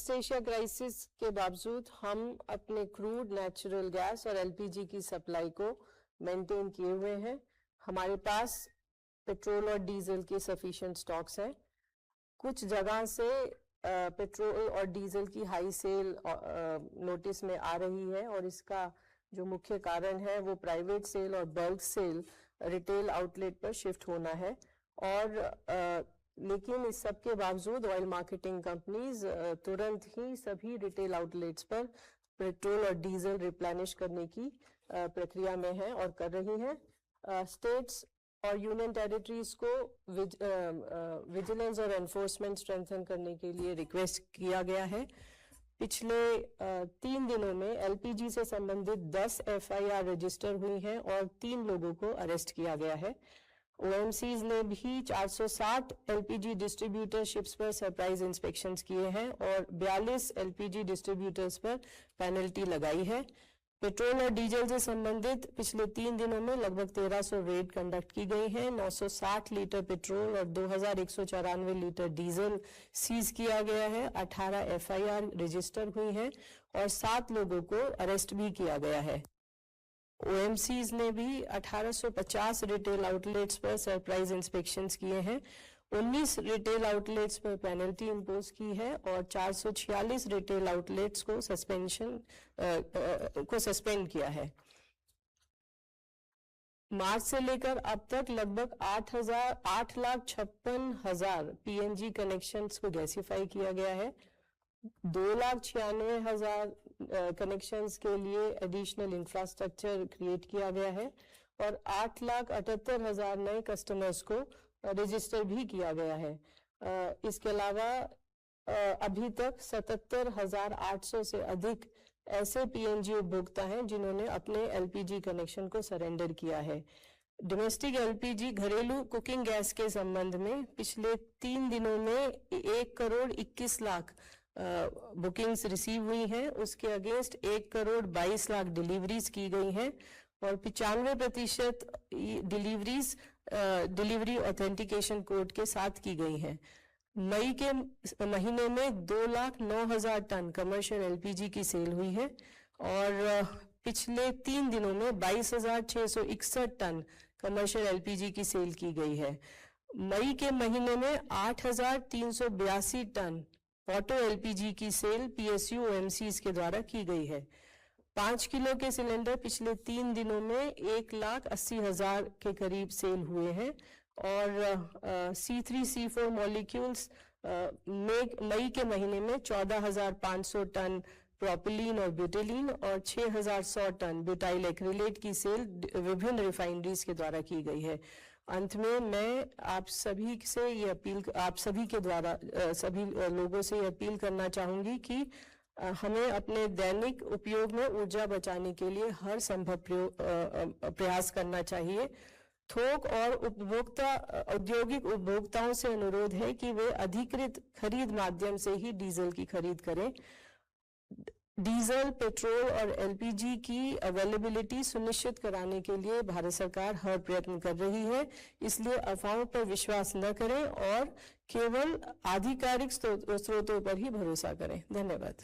Waste Asia crisis के बावजूद हम अपने क्रूड नेचुरल गैस और एलपीजी की सप्लाई को मेंटेन किए हुए हैं। हमारे पास पेट्रोल और डीजल के सफिशिएंट स्टॉक्स हैं। कुछ जगह से पेट्रोल और डीजल की हाई सेल नोटिस में आ रही है और इसका जो मुख्य कारण है वो प्राइवेट सेल और बल्क सेल रिटेल आउटलेट पर शिफ्ट होना है। और लेकिन इस सब के बावजूद ऑयल मार्केटिंग कंपनीज तुरंत ही सभी रिटेल आउटलेट्स पर पेट्रोल और डीजल रिप्लेनिश करने की प्रक्रिया में है और कर रही हैं। स्टेट्स और यूनियन टेरिटरीज को विजिलेंस और एनफोर्समेंट स्ट्रेंथन करने के लिए रिक्वेस्ट किया गया है। पिछले 3 दिनों में एलपीजी से संबंधित 10 एफआईआर रजिस्टर हुई हैं और 3 लोगों को अरेस्ट किया गया है। ओएमसीज ने भी 460 एलपीजी डिस्ट्रीब्यूटरशिप्स पर सरप्राइज इंस्पेक्शंस किए हैं और 42 एलपीजी डिस्ट्रीब्यूटर्स पर पेनल्टी लगाई है। पेट्रोल और डीजल से संबंधित पिछले 3 दिनों में लगभग 1300 रेड कंडक्ट की गई हैं। 960 लीटर पेट्रोल और 2194 लीटर डीजल सीज किया गया है। 18 एफआईआर रजिस्टर हुई हैं और 7 लोगों को अरेस्ट भी किया गया है। ओएमसीज ने भी 1850 रिटेल आउटलेट्स पर सरप्राइज इंस्पेक्शंस किए हैं। 19 रिटेल आउटलेट्स पर पेनल्टी इंपोज की है और 446 रिटेल आउटलेट्स को सस्पेंड किया है। मार्च से लेकर अब तक लगभग 8,56,000 पीएनजी कनेक्शंस को गैसीफाई किया गया है। 2,96,000 कनेक्शंस के लिए एडिशनल इंफ्रास्ट्रक्चर क्रिएट किया गया है और 8,78,000 नए कस्टमर्स को रजिस्टर भी किया गया है। इसके अलावा अभी तक 77,800 से अधिक ऐसे पीएनजी उपभोक्ता हैं जिन्होंने अपने एलपीजी कनेक्शन को सरेंडर किया है। डोमेस्टिक एलपीजी घरेलू कुकिंग गैस के संबंध में पिछले 3 दिनों में 1,21,00,000 बुकिंग्स रिसीव हुई हैं। उसके अगेंस्ट 1,22,00,000 डिलीवरीज की गई हैं और 95% डिलीवरीज डिलीवरी ऑथेंटिकेशन कोड के साथ की गई हैं। मई के महीने में 2,09,000 टन कमर्शियल एलपीजी की सेल हुई है और पिछले 3 दिनों में 22,661 टन कमर्शियल एलपीजी की सेल की गई है। मई के महीने में 8,382 टन ऑटो एलपीजी की सेल पीएसयू ओएमसीज के द्वारा की गई है। 5 किलो के सिलेंडर पिछले 3 दिनों में 1,80,000 के करीब सेल हुए हैं और C3 C4 मॉलिक्यूल्स मई के महीने में 14,500 टन प्रोपिलीन और ब्यूटेलीन और 6,100 टन ब्यूटाइल एक्रिलेट की सेल विभिन्न रिफाइनरीज के द्वारा की गई है। अंत में मैं आप सभी के द्वारा सभी लोगों से ये अपील करना चाहूंगी कि हमें अपने दैनिक उपयोग में ऊर्जा बचाने के लिए हर संभव प्रयास करना चाहिए। थोक और औद्योगिक उपभोक्ताओं से अनुरोध है कि वे अधिकृत खरीद माध्यम से ही डीजल की खरीद करें। डीजल, पेट्रोल और एलपीजी की अवेलेबिलिटी सुनिश्चित कराने के लिए भारत सरकार हर प्रयत्न कर रही है। इसलिए अफवाहों पर विश्वास न करें और केवल आधिकारिक स्रोतों पर ही भरोसा करें। धन्यवाद।